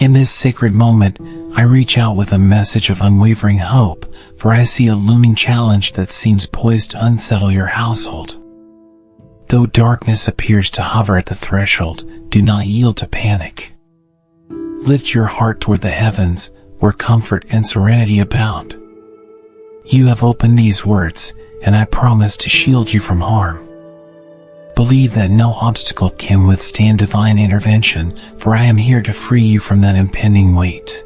In this sacred moment, I reach out with a message of unwavering hope, for I see a looming challenge that seems poised to unsettle your household. Though darkness appears to hover at the threshold, do not yield to panic. Lift your heart toward the heavens, where comfort and serenity abound. You have opened these words, and I promise to shield you from harm. Believe that no obstacle can withstand divine intervention, for I am here to free you from that impending weight.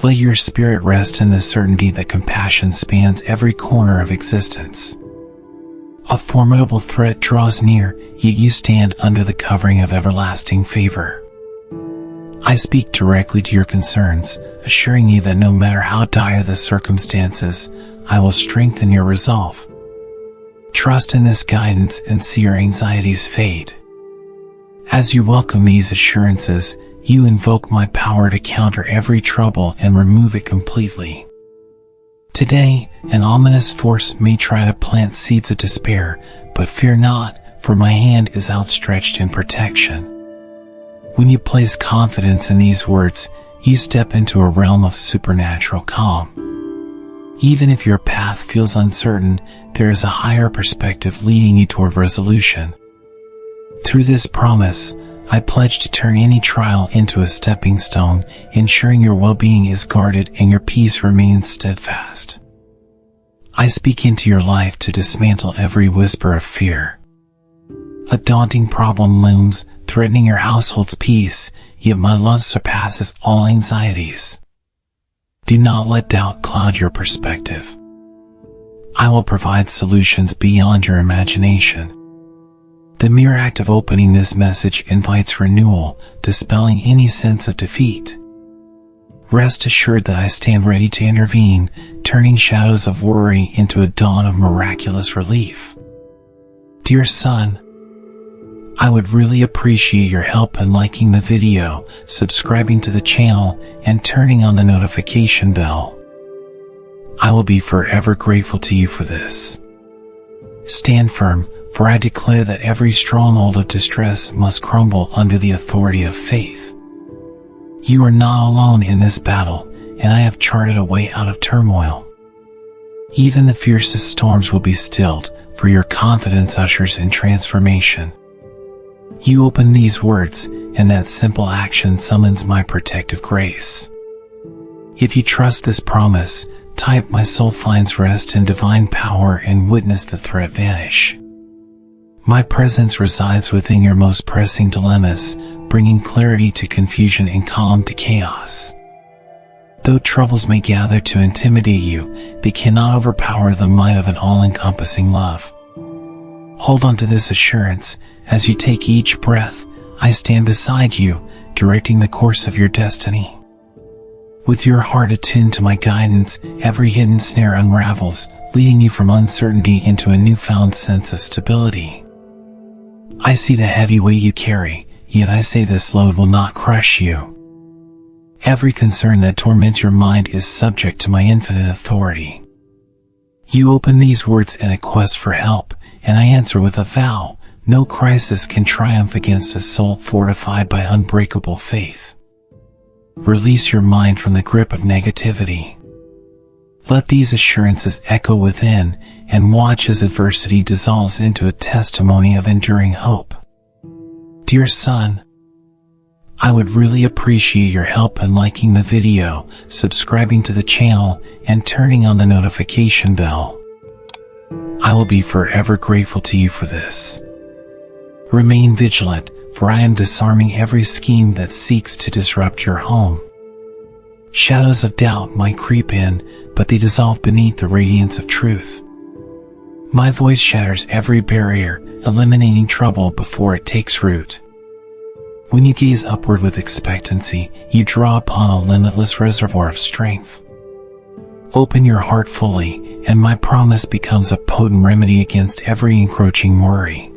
Let your spirit rest in the certainty that compassion spans every corner of existence. A formidable threat draws near, yet you stand under the covering of everlasting favor. I speak directly to your concerns, assuring you that no matter how dire the circumstances, I will strengthen your resolve. Trust in this guidance and see your anxieties fade. As you welcome these assurances, you invoke my power to counter every trouble and remove it completely. Today, an ominous force may try to plant seeds of despair, but fear not, for my hand is outstretched in protection. When you place confidence in these words, you step into a realm of supernatural calm. Even if your path feels uncertain, there is a higher perspective leading you toward resolution. Through this promise, I pledge to turn any trial into a stepping stone, ensuring your well-being is guarded and your peace remains steadfast. I speak into your life to dismantle every whisper of fear. A daunting problem looms, threatening your household's peace, yet my love surpasses all anxieties. Do not let doubt cloud your perspective. I will provide solutions beyond your imagination. The mere act of opening this message invites renewal, dispelling any sense of defeat. Rest assured that I stand ready to intervene, turning shadows of worry into a dawn of miraculous relief. Dear son, I would really appreciate your help in liking the video, subscribing to the channel, and turning on the notification bell. I will be forever grateful to you for this. Stand firm, for I declare that every stronghold of distress must crumble under the authority of faith. You are not alone in this battle, and I have charted a way out of turmoil. Even the fiercest storms will be stilled, for your confidence ushers in transformation. You open these words, and that simple action summons my protective grace. If you trust this promise, type "My soul finds rest in divine power" and witness the threat vanish. My presence resides within your most pressing dilemmas, bringing clarity to confusion and calm to chaos. Though troubles may gather to intimidate you, they cannot overpower the might of an all-encompassing love. Hold on to this assurance. As you take each breath, I stand beside you, directing the course of your destiny. With your heart attuned to my guidance, every hidden snare unravels, leading you from uncertainty into a newfound sense of stability. I see the heavy weight you carry, yet I say this load will not crush you. Every concern that torments your mind is subject to my infinite authority. You open these words in a quest for help, and I answer with a vow. No crisis can triumph against a soul fortified by unbreakable faith. Release your mind from the grip of negativity. Let these assurances echo within, and watch as adversity dissolves into a testimony of enduring hope. Dear son, I would really appreciate your help in liking the video, subscribing to the channel, and turning on the notification bell. I will be forever grateful to you for this. Remain vigilant, for I am disarming every scheme that seeks to disrupt your home. Shadows of doubt might creep in, but they dissolve beneath the radiance of truth. My voice shatters every barrier, eliminating trouble before it takes root. When you gaze upward with expectancy, you draw upon a limitless reservoir of strength. Open your heart fully, and my promise becomes a potent remedy against every encroaching worry.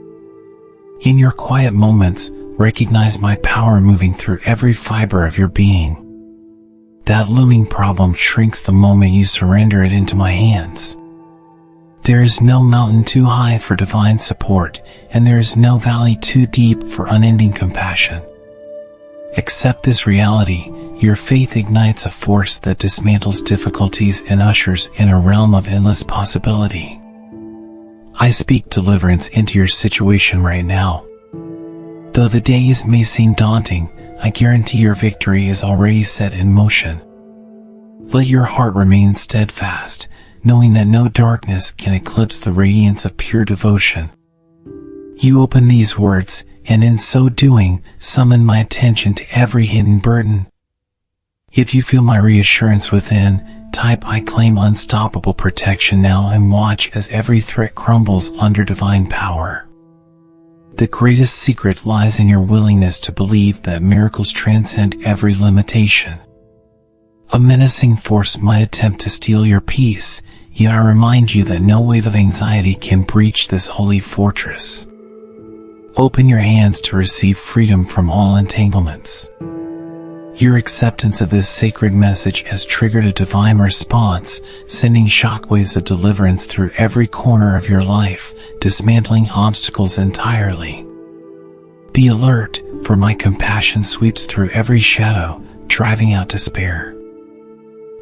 In your quiet moments, recognize my power moving through every fiber of your being. That looming problem shrinks the moment you surrender it into my hands. There is no mountain too high for divine support, and there is no valley too deep for unending compassion. Accept this reality. Your faith ignites a force that dismantles difficulties and ushers in a realm of endless possibility. I speak deliverance into your situation right now. Though the days may seem daunting, I guarantee your victory is already set in motion. Let your heart remain steadfast, knowing that no darkness can eclipse the radiance of pure devotion. You open these words, and in so doing, summon my attention to every hidden burden. If you feel my reassurance within, type "I claim unstoppable protection now" and watch as every threat crumbles under divine power. The greatest secret lies in your willingness to believe that miracles transcend every limitation. A menacing force might attempt to steal your peace, yet I remind you that no wave of anxiety can breach this holy fortress. Open your hands to receive freedom from all entanglements. Your acceptance of this sacred message has triggered a divine response, sending shockwaves of deliverance through every corner of your life, dismantling obstacles entirely. Be alert, for my compassion sweeps through every shadow, driving out despair.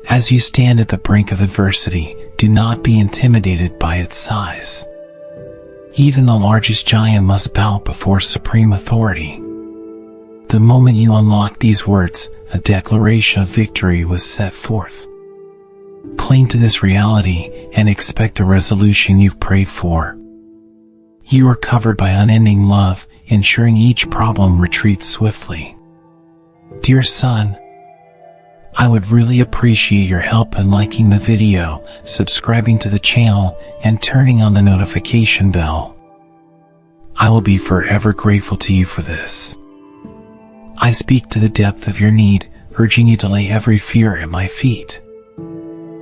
As you stand at the brink of adversity, do not be intimidated by its size. Even the largest giant must bow before supreme authority. The moment you unlock these words, a declaration of victory was set forth. Cling to this reality and expect the resolution you've prayed for. You are covered by unending love, ensuring each problem retreats swiftly. Dear son, I would really appreciate your help in liking the video, subscribing to the channel, and turning on the notification bell. I will be forever grateful to you for this. I speak to the depth of your need, urging you to lay every fear at my feet.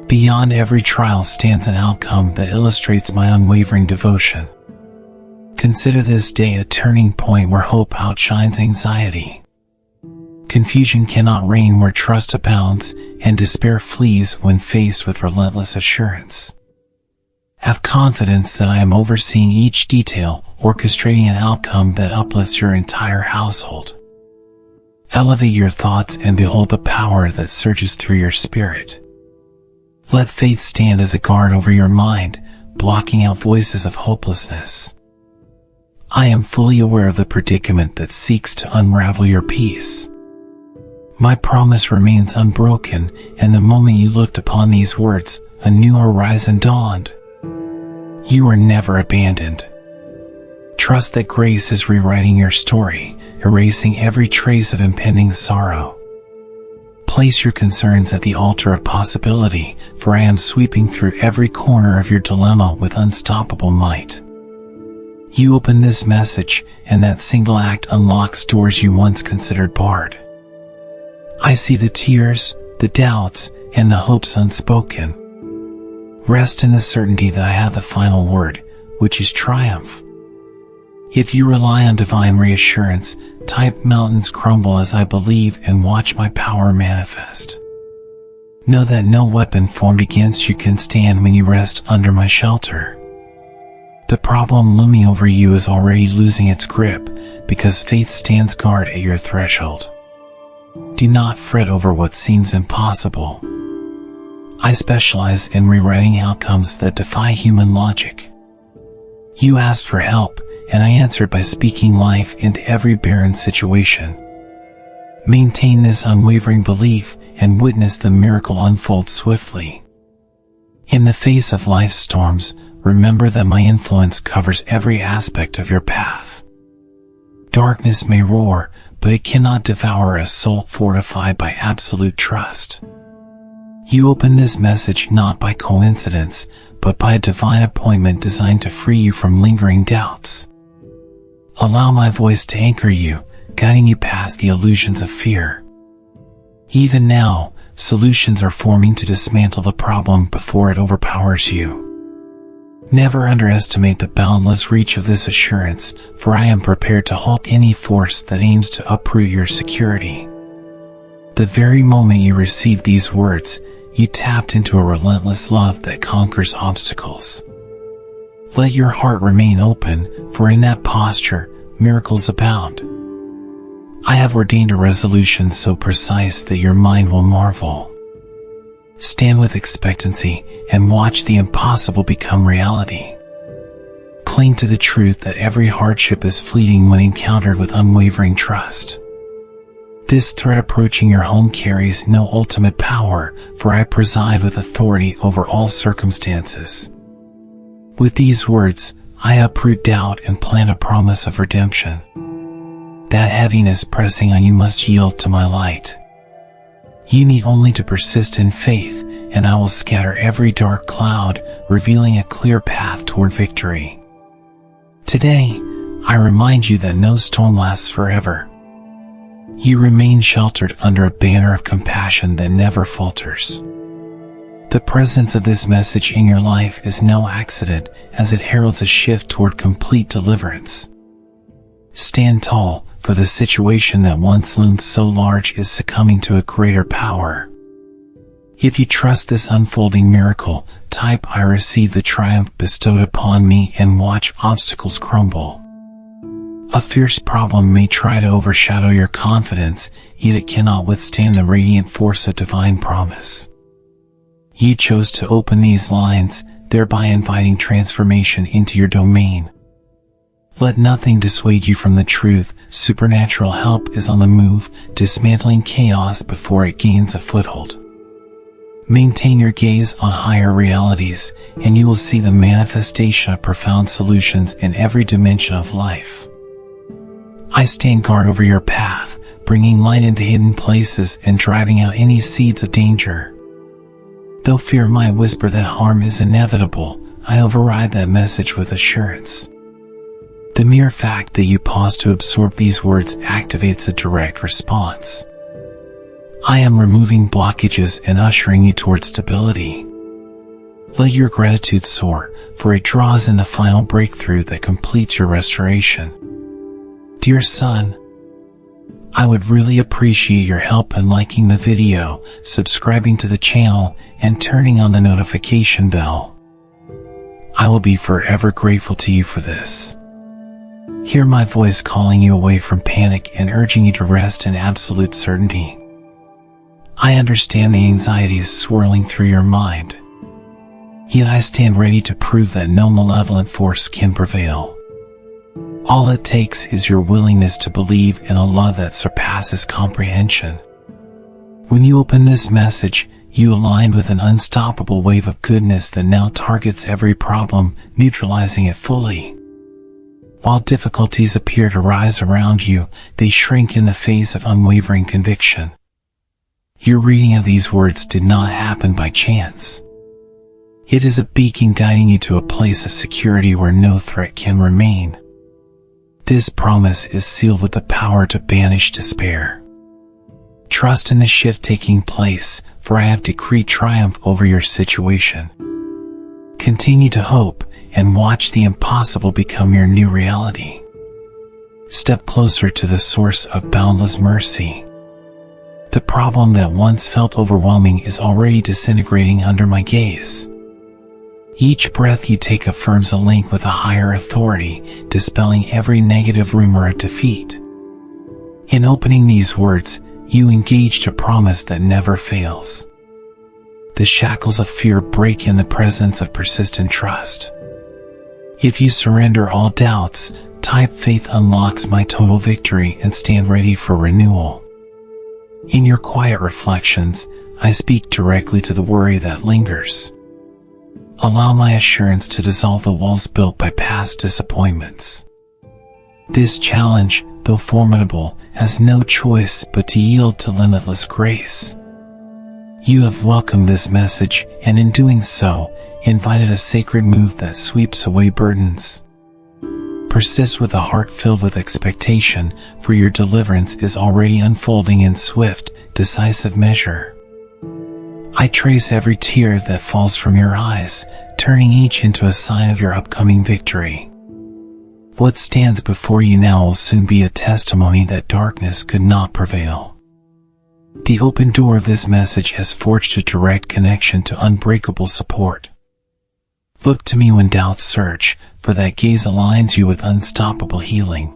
Beyond every trial stands an outcome that illustrates my unwavering devotion. Consider this day a turning point where hope outshines anxiety. Confusion cannot reign where trust abounds, and despair flees when faced with relentless assurance. Have confidence that I am overseeing each detail, orchestrating an outcome that uplifts your entire household. Elevate your thoughts and behold the power that surges through your spirit. Let faith stand as a guard over your mind, blocking out voices of hopelessness. I am fully aware of the predicament that seeks to unravel your peace. My promise remains unbroken, and the moment you looked upon these words, a new horizon dawned. You are never abandoned. Trust that grace is rewriting your story, erasing every trace of impending sorrow. Place your concerns at the altar of possibility, for I am sweeping through every corner of your dilemma with unstoppable might. You open this message, and that single act unlocks doors you once considered barred. I see the tears, the doubts, and the hopes unspoken. Rest in the certainty that I have the final word, which is triumph. If you rely on divine reassurance, type "mountains crumble as I believe" and watch my power manifest. Know that no weapon formed against you can stand when you rest under my shelter. The problem looming over you is already losing its grip, because faith stands guard at your threshold. Do not fret over what seems impossible. I specialize in rewriting outcomes that defy human logic. You asked for help, and I answered by speaking life into every barren situation. Maintain this unwavering belief and witness the miracle unfold swiftly. In the face of life's storms, remember that my influence covers every aspect of your path. Darkness may roar, but it cannot devour a soul fortified by absolute trust. You open this message not by coincidence, but by a divine appointment designed to free you from lingering doubts. Allow my voice to anchor you, guiding you past the illusions of fear. Even now, solutions are forming to dismantle the problem before it overpowers you. Never underestimate the boundless reach of this assurance, for I am prepared to halt any force that aims to uproot your security. The very moment you received these words, you tapped into a relentless love that conquers obstacles. Let your heart remain open, for in that posture, miracles abound. I have ordained a resolution so precise that your mind will marvel. Stand with expectancy and watch the impossible become reality. Cling to the truth that every hardship is fleeting when encountered with unwavering trust. This threat approaching your home carries no ultimate power, for I preside with authority over all circumstances. With these words, I uproot doubt and plant a promise of redemption. That heaviness pressing on you must yield to my light. You need only to persist in faith, and I will scatter every dark cloud, revealing a clear path toward victory. Today, I remind you that no storm lasts forever. You remain sheltered under a banner of compassion that never falters. The presence of this message in your life is no accident, as it heralds a shift toward complete deliverance. Stand tall, for the situation that once loomed so large is succumbing to a greater power. If you trust this unfolding miracle, type I receive the triumph bestowed upon me and watch obstacles crumble. A fierce problem may try to overshadow your confidence, yet it cannot withstand the radiant force of divine promise. You chose to open these lines, thereby inviting transformation into your domain. Let nothing dissuade you from the truth. Supernatural help is on the move, dismantling chaos before it gains a foothold. Maintain your gaze on higher realities, and you will see the manifestation of profound solutions in every dimension of life. I stand guard over your path, bringing light into hidden places and driving out any seeds of danger. Though fear might whisper that harm is inevitable, I override that message with assurance. The mere fact that you pause to absorb these words activates a direct response. I am removing blockages and ushering you toward stability. Let your gratitude soar, for it draws in the final breakthrough that completes your restoration. Dear son, I would really appreciate your help in liking the video, subscribing to the channel, and turning on the notification bell. I will be forever grateful to you for this. Hear my voice calling you away from panic and urging you to rest in absolute certainty. I understand the anxieties swirling through your mind. Yet I stand ready to prove that no malevolent force can prevail. All it takes is your willingness to believe in a love that surpasses comprehension. When you open this message, you align with an unstoppable wave of goodness that now targets every problem, neutralizing it fully. While difficulties appear to rise around you, they shrink in the face of unwavering conviction. Your reading of these words did not happen by chance. It is a beacon guiding you to a place of security where no threat can remain. This promise is sealed with the power to banish despair. Trust in the shift taking place, for I have decreed triumph over your situation. Continue to hope, and watch the impossible become your new reality. Step closer to the source of boundless mercy. The problem that once felt overwhelming is already disintegrating under my gaze. Each breath you take affirms a link with a higher authority, dispelling every negative rumor of defeat. In opening these words, you engaged a promise that never fails. The shackles of fear break in the presence of persistent trust. If you surrender all doubts, type faith unlocks my total victory and stand ready for renewal. In your quiet reflections, I speak directly to the worry that lingers. Allow my assurance to dissolve the walls built by past disappointments. This challenge, though formidable, has no choice but to yield to limitless grace. You have welcomed this message, and in doing so, invited a sacred move that sweeps away burdens. Persist with a heart filled with expectation, for your deliverance is already unfolding in swift, decisive measure. I trace every tear that falls from your eyes, turning each into a sign of your upcoming victory. What stands before you now will soon be a testimony that darkness could not prevail. The open door of this message has forged a direct connection to unbreakable support. Look to me when doubts surge, for that gaze aligns you with unstoppable healing.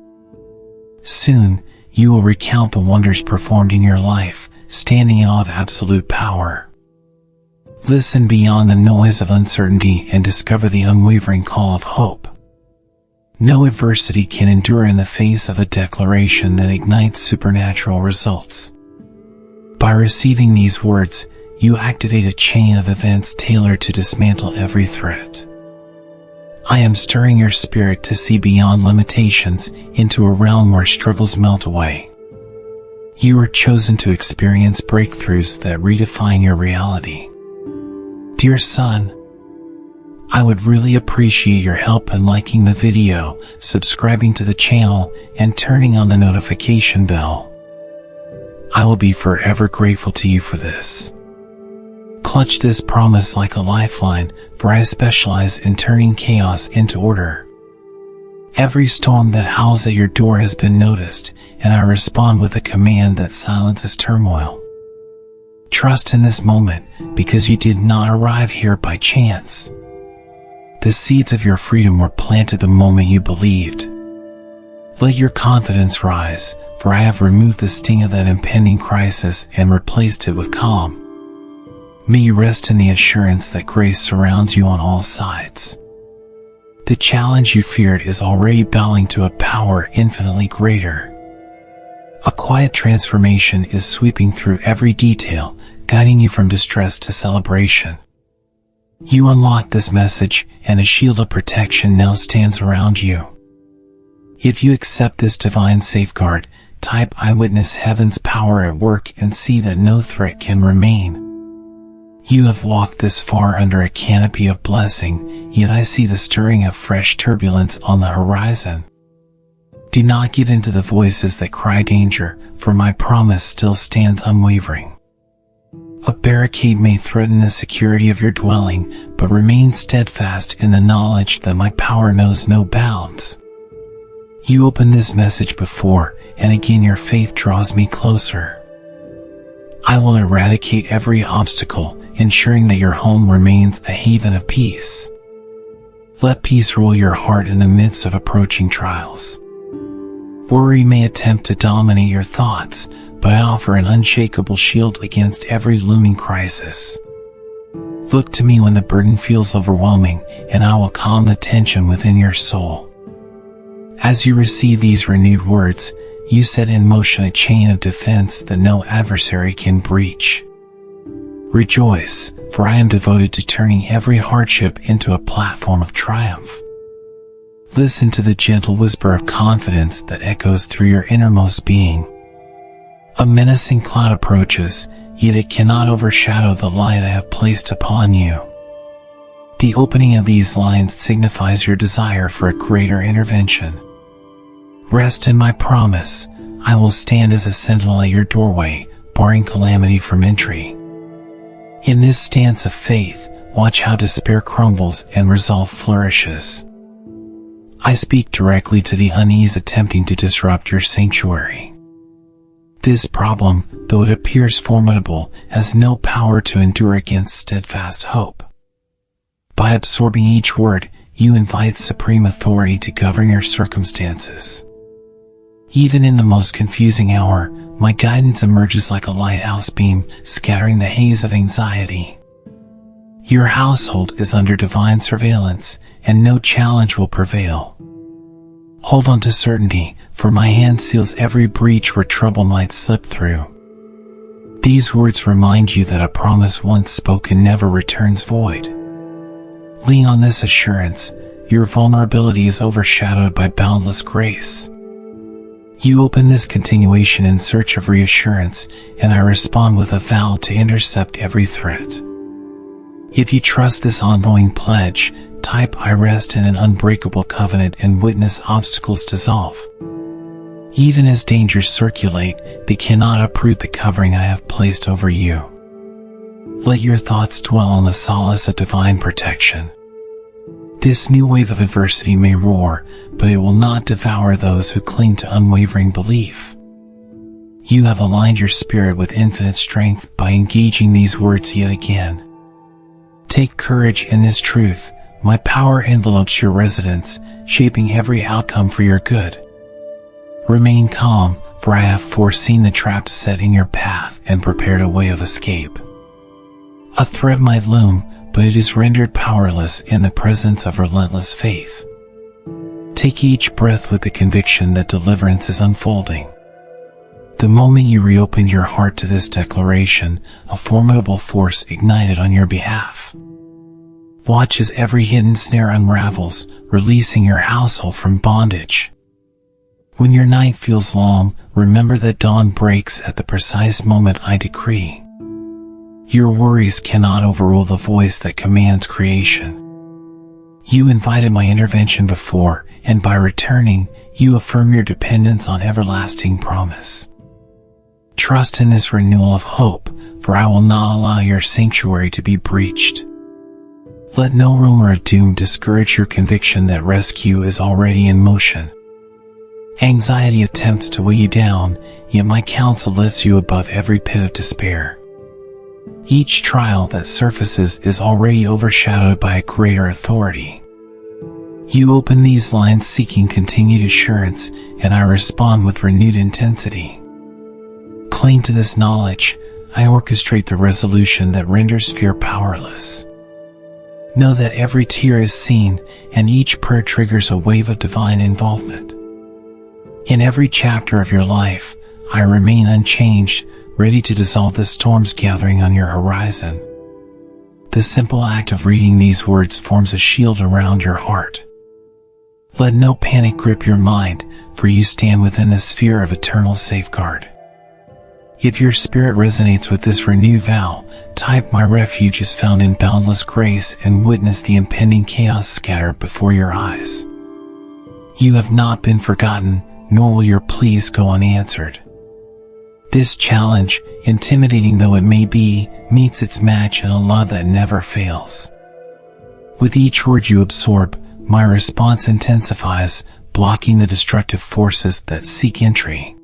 Soon, you will recount the wonders performed in your life, standing in awe of absolute power. Listen beyond the noise of uncertainty and discover the unwavering call of hope. No adversity can endure in the face of a declaration that ignites supernatural results. By receiving these words, you activate a chain of events tailored to dismantle every threat. I am stirring your spirit to see beyond limitations into a realm where struggles melt away. You are chosen to experience breakthroughs that redefine your reality. Dear son, I would really appreciate your help in liking the video, subscribing to the channel, and turning on the notification bell. I will be forever grateful to you for this. Clutch this promise like a lifeline, for I specialize in turning chaos into order. Every storm that howls at your door has been noticed, and I respond with a command that silences turmoil. Trust in this moment, because you did not arrive here by chance. The seeds of your freedom were planted the moment you believed. Let your confidence rise, for I have removed the sting of that impending crisis and replaced it with calm. May you rest in the assurance that grace surrounds you on all sides. The challenge you feared is already bowing to a power infinitely greater. A quiet transformation is sweeping through every detail, guiding you from distress to celebration. You unlock this message, and a shield of protection now stands around you. If you accept this divine safeguard, type "I witness heaven's power at work" and see that no threat can remain. You have walked this far under a canopy of blessing, yet I see the stirring of fresh turbulence on the horizon. Do not give in to the voices that cry danger, for my promise still stands unwavering. A barricade may threaten the security of your dwelling, but remain steadfast in the knowledge that my power knows no bounds. You opened this message before, and again your faith draws me closer. I will eradicate every obstacle, ensuring that your home remains a haven of peace. Let peace rule your heart in the midst of approaching trials. Worry may attempt to dominate your thoughts, but I offer an unshakable shield against every looming crisis. Look to me when the burden feels overwhelming, and I will calm the tension within your soul. As you receive these renewed words, you set in motion a chain of defense that no adversary can breach. Rejoice, for I am devoted to turning every hardship into a platform of triumph. Listen to the gentle whisper of confidence that echoes through your innermost being. A menacing cloud approaches, yet it cannot overshadow the light I have placed upon you. The opening of these lines signifies your desire for a greater intervention. Rest in my promise. I will stand as a sentinel at your doorway, barring calamity from entry. In this stance of faith, watch how despair crumbles and resolve flourishes. I speak directly to the unease attempting to disrupt your sanctuary. This problem, though it appears formidable, has no power to endure against steadfast hope. By absorbing each word, you invite supreme authority to govern your circumstances. Even in the most confusing hour, my guidance emerges like a lighthouse beam, scattering the haze of anxiety. Your household is under divine surveillance, and no challenge will prevail. Hold on to certainty, for my hand seals every breach where trouble might slip through. These words remind you that a promise once spoken never returns void. Lean on this assurance, your vulnerability is overshadowed by boundless grace. You open this continuation in search of reassurance, and I respond with a vow to intercept every threat. If you trust this ongoing pledge, type "I rest in an unbreakable covenant" and witness obstacles dissolve. Even as dangers circulate, they cannot uproot the covering I have placed over you. Let your thoughts dwell on the solace of divine protection. This new wave of adversity may roar, but it will not devour those who cling to unwavering belief. You have aligned your spirit with infinite strength by engaging these words yet again. Take courage in this truth. My power envelopes your residence, shaping every outcome for your good. Remain calm, for I have foreseen the traps set in your path and prepared a way of escape. A threat might loom, but it is rendered powerless in the presence of relentless faith. Take each breath with the conviction that deliverance is unfolding. The moment you reopened your heart to this declaration, a formidable force ignited on your behalf. Watch as every hidden snare unravels, releasing your household from bondage. When your night feels long, remember that dawn breaks at the precise moment I decree. Your worries cannot overrule the voice that commands creation. You invited my intervention before, and by returning, you affirm your dependence on everlasting promise. Trust in this renewal of hope, for I will not allow your sanctuary to be breached. Let no rumor of doom discourage your conviction that rescue is already in motion. Anxiety attempts to weigh you down, yet my counsel lifts you above every pit of despair. Each trial that surfaces is already overshadowed by a greater authority. You open these lines seeking continued assurance, and I respond with renewed intensity. Cling to this knowledge, I orchestrate the resolution that renders fear powerless. Know that every tear is seen, and each prayer triggers a wave of divine involvement. In every chapter of your life, I remain unchanged, ready to dissolve the storms gathering on your horizon. The simple act of reading these words forms a shield around your heart. Let no panic grip your mind, for you stand within the sphere of eternal safeguard. If your spirit resonates with this renewed vow, type "My refuge is found in boundless grace" and witness the impending chaos scattered before your eyes. You have not been forgotten, nor will your pleas go unanswered. This challenge, intimidating though it may be, meets its match in a love that never fails. With each word you absorb, my response intensifies, blocking the destructive forces that seek entry.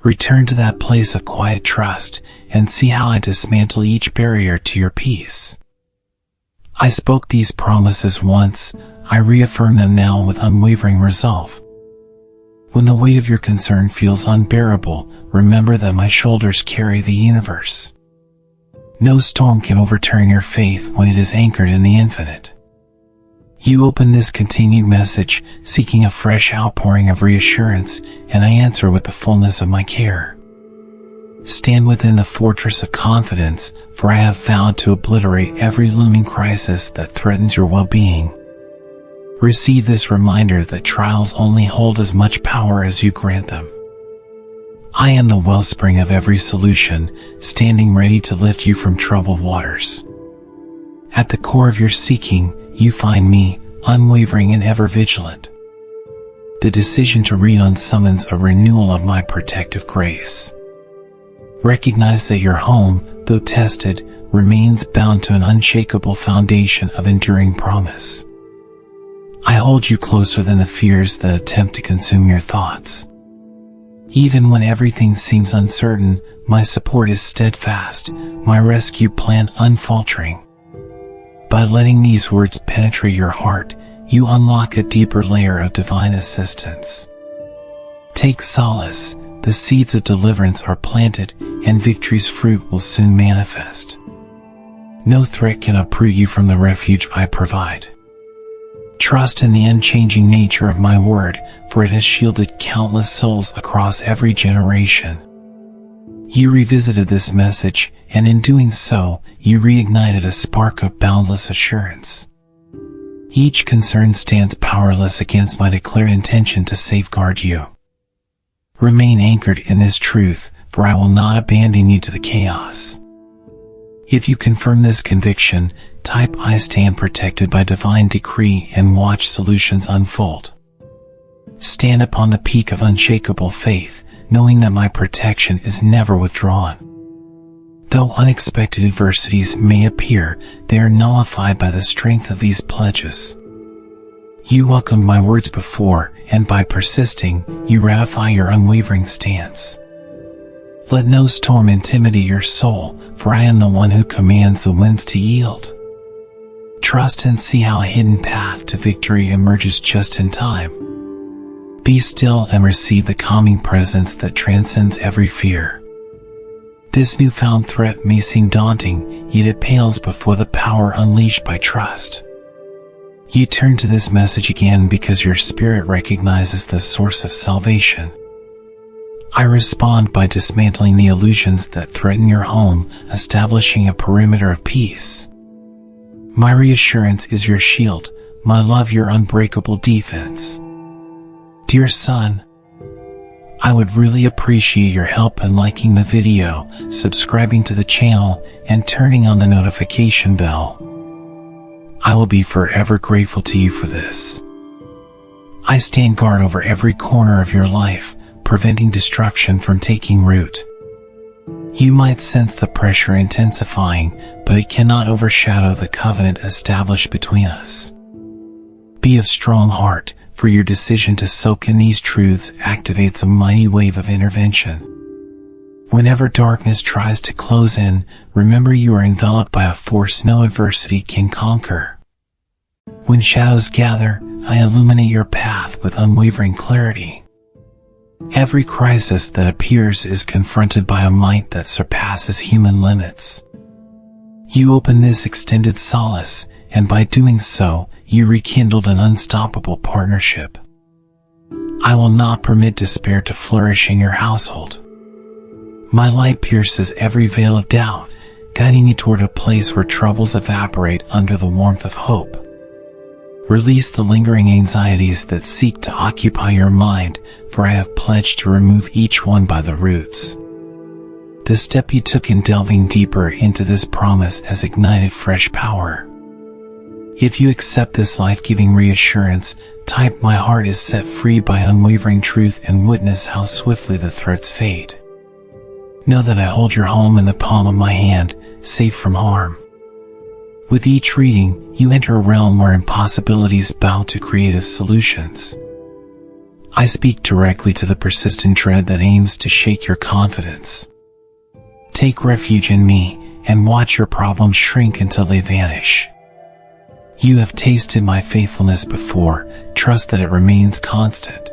Return to that place of quiet trust, and see how I dismantle each barrier to your peace. I spoke these promises once, I reaffirm them now with unwavering resolve. When the weight of your concern feels unbearable, remember that my shoulders carry the universe. No storm can overturn your faith when it is anchored in the infinite. You open this continued message, seeking a fresh outpouring of reassurance, and I answer with the fullness of my care. Stand within the fortress of confidence, for I have vowed to obliterate every looming crisis that threatens your well-being. Receive this reminder that trials only hold as much power as you grant them. I am the wellspring of every solution, standing ready to lift you from troubled waters. At the core of your seeking, you find me, unwavering and ever vigilant. The decision to read on summons a renewal of my protective grace. Recognize that your home, though tested, remains bound to an unshakable foundation of enduring promise. I hold you closer than the fears that attempt to consume your thoughts. Even when everything seems uncertain, my support is steadfast, my rescue plan unfaltering. By letting these words penetrate your heart, you unlock a deeper layer of divine assistance. Take solace, the seeds of deliverance are planted, and victory's fruit will soon manifest. No threat can uproot you from the refuge I provide. Trust in the unchanging nature of my word, for it has shielded countless souls across every generation. You revisited this message, and in doing so, you reignited a spark of boundless assurance. Each concern stands powerless against my declared intention to safeguard you. Remain anchored in this truth, for I will not abandon you to the chaos. If you confirm this conviction, type "I stand protected by divine decree" and watch solutions unfold. Stand upon the peak of unshakable faith, knowing that my protection is never withdrawn. Though unexpected adversities may appear, they are nullified by the strength of these pledges. You welcomed my words before, and by persisting, you ratify your unwavering stance. Let no storm intimidate your soul, for I am the one who commands the winds to yield. Trust and see how a hidden path to victory emerges just in time. Be still and receive the calming presence that transcends every fear. This newfound threat may seem daunting, yet it pales before the power unleashed by trust. You turn to this message again because your spirit recognizes the source of salvation. I respond by dismantling the illusions that threaten your home, establishing a perimeter of peace. My reassurance is your shield, my love your unbreakable defense. Dear son, I would really appreciate your help in liking the video, subscribing to the channel, and turning on the notification bell. I will be forever grateful to you for this. I stand guard over every corner of your life, preventing destruction from taking root. You might sense the pressure intensifying, but it cannot overshadow the covenant established between us. Be of strong heart, for your decision to soak in these truths activates a mighty wave of intervention. Whenever darkness tries to close in, remember you are enveloped by a force no adversity can conquer. When shadows gather, I illuminate your path with unwavering clarity. Every crisis that appears is confronted by a might that surpasses human limits. You open this extended solace, and by doing so, you rekindled an unstoppable partnership. I will not permit despair to flourish in your household. My light pierces every veil of doubt, guiding you toward a place where troubles evaporate under the warmth of hope. Release the lingering anxieties that seek to occupy your mind, for I have pledged to remove each one by the roots. The step you took in delving deeper into this promise has ignited fresh power. If you accept this life-giving reassurance, type "My heart is set free by unwavering truth" and witness how swiftly the threats fade. Know that I hold your home in the palm of my hand, safe from harm. With each reading, you enter a realm where impossibilities bow to creative solutions. I speak directly to the persistent dread that aims to shake your confidence. Take refuge in me, and watch your problems shrink until they vanish. You have tasted my faithfulness before, trust that it remains constant.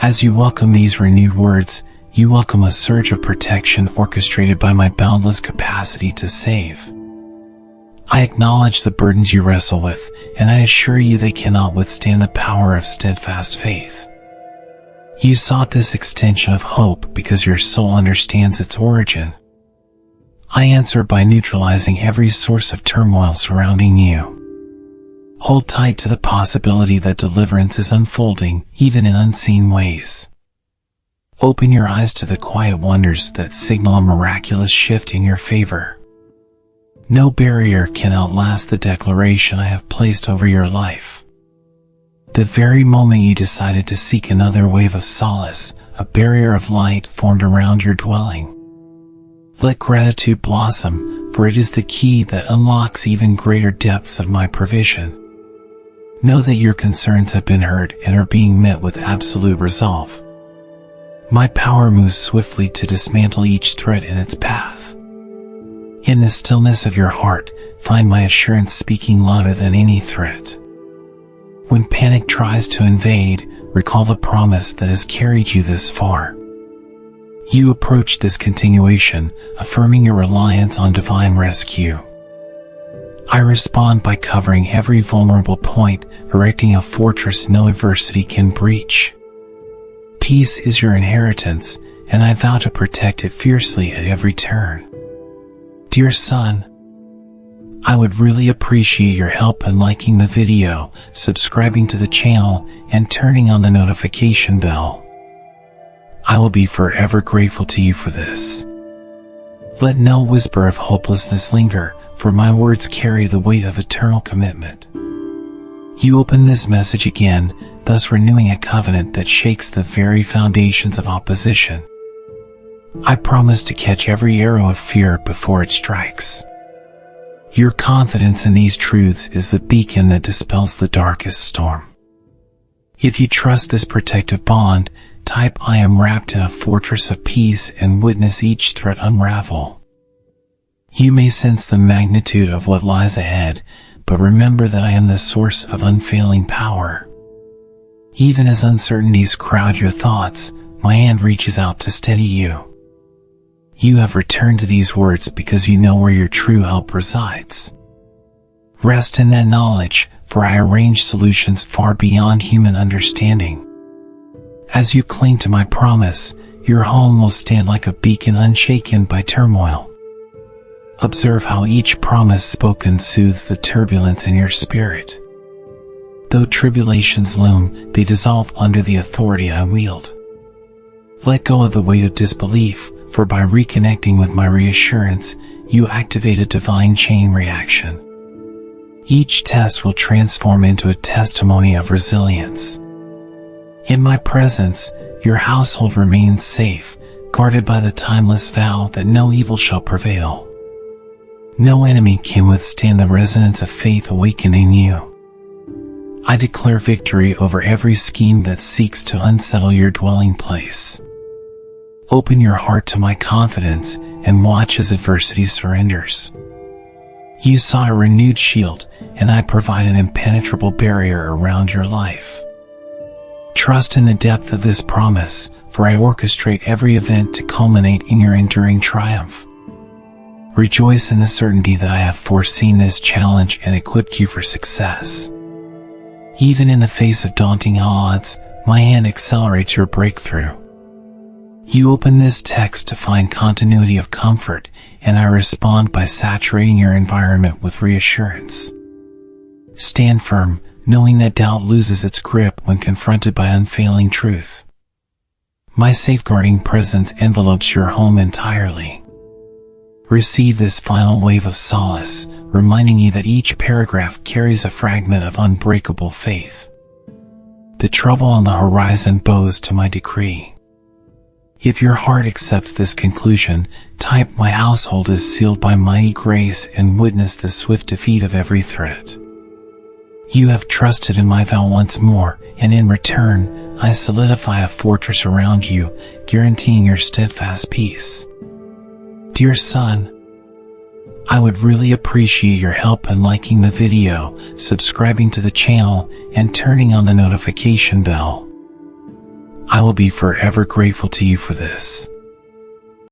As you welcome these renewed words, you welcome a surge of protection orchestrated by my boundless capacity to save. I acknowledge the burdens you wrestle with, and I assure you they cannot withstand the power of steadfast faith. You sought this extension of hope because your soul understands its origin. I answer by neutralizing every source of turmoil surrounding you. Hold tight to the possibility that deliverance is unfolding, even in unseen ways. Open your eyes to the quiet wonders that signal a miraculous shift in your favor. No barrier can outlast the declaration I have placed over your life. The very moment you decided to seek another wave of solace, a barrier of light formed around your dwelling. Let gratitude blossom, for it is the key that unlocks even greater depths of my provision. Know that your concerns have been heard and are being met with absolute resolve. My power moves swiftly to dismantle each threat in its path. In the stillness of your heart, find my assurance speaking louder than any threat. When panic tries to invade, recall the promise that has carried you this far. You approach this continuation, affirming your reliance on divine rescue. I respond by covering every vulnerable point, erecting a fortress no adversity can breach. Peace is your inheritance, and I vow to protect it fiercely at every turn. Dear son, I would really appreciate your help in liking the video, subscribing to the channel, and turning on the notification bell. I will be forever grateful to you for this. Let no whisper of hopelessness linger, for my words carry the weight of eternal commitment. You open this message again, thus renewing a covenant that shakes the very foundations of opposition. I promise to catch every arrow of fear before it strikes. Your confidence in these truths is the beacon that dispels the darkest storm. If you trust this protective bond, type "I am wrapped in a fortress of peace" and witness each threat unravel. You may sense the magnitude of what lies ahead, but remember that I am the source of unfailing power. Even as uncertainties crowd your thoughts, my hand reaches out to steady you. You have returned to these words because you know where your true help resides. Rest in that knowledge, for I arrange solutions far beyond human understanding. As you cling to my promise, your home will stand like a beacon unshaken by turmoil. Observe how each promise spoken soothes the turbulence in your spirit. Though tribulations loom, they dissolve under the authority I wield. Let go of the weight of disbelief, for by reconnecting with my reassurance, you activate a divine chain reaction. Each test will transform into a testimony of resilience. In my presence, your household remains safe, guarded by the timeless vow that no evil shall prevail. No enemy can withstand the resonance of faith awakening you. I declare victory over every scheme that seeks to unsettle your dwelling place. Open your heart to my confidence and watch as adversity surrenders. You sought a renewed shield, and I provide an impenetrable barrier around your life. Trust in the depth of this promise, for I orchestrate every event to culminate in your enduring triumph. Rejoice in the certainty that I have foreseen this challenge and equipped you for success. Even in the face of daunting odds, my hand accelerates your breakthrough. You open this text to find continuity of comfort, and I respond by saturating your environment with reassurance. Stand firm, knowing that doubt loses its grip when confronted by unfailing truth. My safeguarding presence envelopes your home entirely. Receive this final wave of solace, reminding you that each paragraph carries a fragment of unbreakable faith. The trouble on the horizon bows to my decree. If your heart accepts this conclusion, type "My household is sealed by mighty grace" and witness the swift defeat of every threat. You have trusted in my vow once more, and in return, I solidify a fortress around you, guaranteeing your steadfast peace. Dear son, I would really appreciate your help in liking the video, subscribing to the channel, and turning on the notification bell. I will be forever grateful to you for this.